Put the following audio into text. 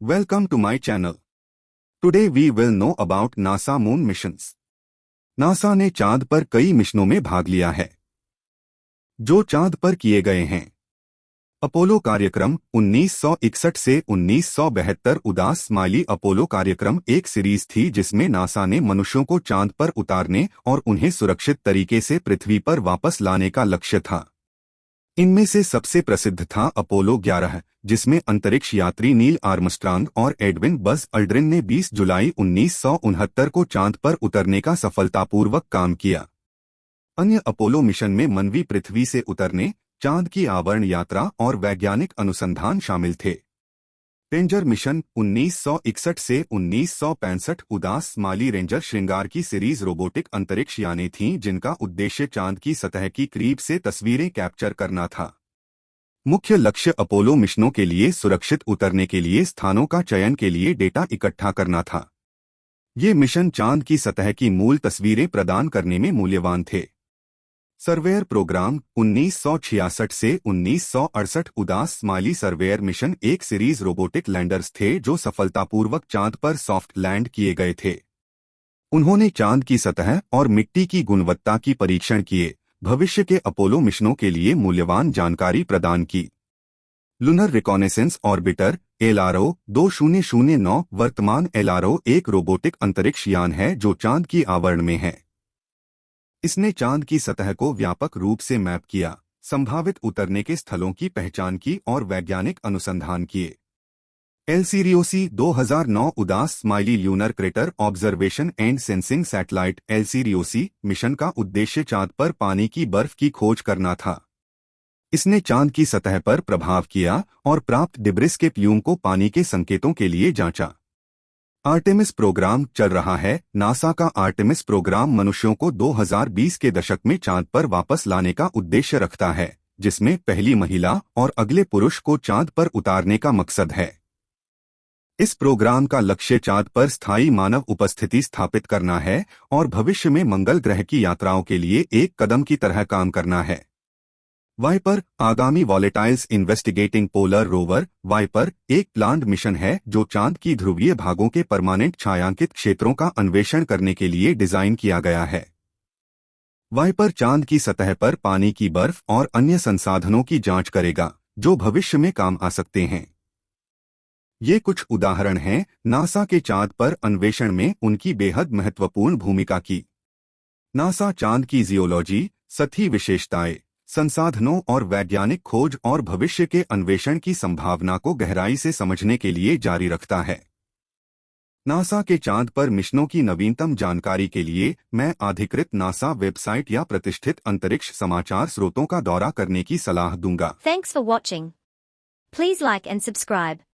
Welcome to my channel. Today we will know about NASA Moon missions. NASA ने चांद पर कई मिशनों में भाग लिया है जो चांद पर किए गए हैं। अपोलो कार्यक्रम 1961 से 1972 उदास स्माइली अपोलो कार्यक्रम एक सीरीज थी जिसमें नासा ने मनुष्यों को चांद पर उतारने और उन्हें सुरक्षित तरीके से पृथ्वी पर वापस लाने का लक्ष्य था। इनमें से सबसे प्रसिद्ध था अपोलो 11, जिसमें अंतरिक्ष यात्री नील आर्मस्ट्रांग और एडविन बज़ अल्ड्रिन ने 20 जुलाई 1969 को चांद पर उतरने का सफलतापूर्वक काम किया। अन्य अपोलो मिशन में मानवीय पृथ्वी से उतरने, चांद की आवरण यात्रा और वैज्ञानिक अनुसंधान शामिल थे। रेंजर मिशन 1961 से 1965 उदास स्माइली रेंजर श्रृंगार की सीरीज रोबोटिक अंतरिक्ष यानें थीं जिनका उद्देश्य चांद की सतह की करीब से तस्वीरें कैप्चर करना था। मुख्य लक्ष्य अपोलो मिशनों के लिए सुरक्षित उतरने के लिए स्थानों का चयन के लिए डेटा इकट्ठा करना था। ये मिशन चांद की सतह की मूल तस्वीरें प्रदान करने में मूल्यवान थे। सर्वेयर प्रोग्राम 1966 से 1968 उदास स्माइली सर्वेयर मिशन एक सीरीज रोबोटिक लैंडर्स थे जो सफलतापूर्वक चांद पर सॉफ्ट लैंड किए गए थे। उन्होंने चांद की सतह और मिट्टी की गुणवत्ता की परीक्षण किए, भविष्य के अपोलो मिशनों के लिए मूल्यवान जानकारी प्रदान की। लूनर रिकॉनेसेंस ऑर्बिटर LRO 2009 वर्तमान LRO एक रोबोटिक अंतरिक्ष यान है जो चांद की आवरण में है। इसने चांद की सतह को व्यापक रूप से मैप किया, संभावित उतरने के स्थलों की पहचान की और वैज्ञानिक अनुसंधान किए। LCROC 2009 उदास smiley lunar crater observation and sensing satellite LCROC mission का उद्देश्य चांद पर पानी की बर्फ की खोज करना था। इसने चांद की सतह पर प्रभाव किया और प्राप्त डिब्रिस के प्यूम को पानी के संकेतों के लिए जांचा। आर्टेमिस प्रोग्राम चल रहा है। नासा का आर्टेमिस प्रोग्राम मनुष्यों को 2020 के दशक में चांद पर वापस लाने का उद्देश्य रखता है, जिसमें पहली महिला और अगले पुरुष को चांद पर उतारने का मकसद है। इस प्रोग्राम का लक्ष्य चांद पर स्थायी मानव उपस्थिति स्थापित करना है और भविष्य में मंगल ग्रह की यात्राओं के लिए एक कदम की तरह काम करना है। वाइपर आगामी वॉलेटाइल्स इन्वेस्टिगेटिंग पोलर रोवर वाइपर एक प्लान्ड मिशन है जो चांद की ध्रुवीय भागों के परमानेंट छायांकित क्षेत्रों का अन्वेषण करने के लिए डिजाइन किया गया है। वाइपर चांद की सतह पर पानी की बर्फ और अन्य संसाधनों की जांच करेगा जो भविष्य में काम आ सकते हैं। ये कुछ उदाहरण हैं नासा के चांद पर अन्वेषण में उनकी बेहद महत्वपूर्ण भूमिका की। नासा चांद की जियोलॉजी, सतही विशेषताएं, संसाधनों और वैज्ञानिक खोज और भविष्य के अन्वेषण की संभावना को गहराई से समझने के लिए जारी रखता है। नासा के चांद पर मिशनों की नवीनतम जानकारी के लिए मैं अधिकृत नासा वेबसाइट या प्रतिष्ठित अंतरिक्ष समाचार स्रोतों का दौरा करने की सलाह दूंगा। Thanks for watching. Please like and subscribe.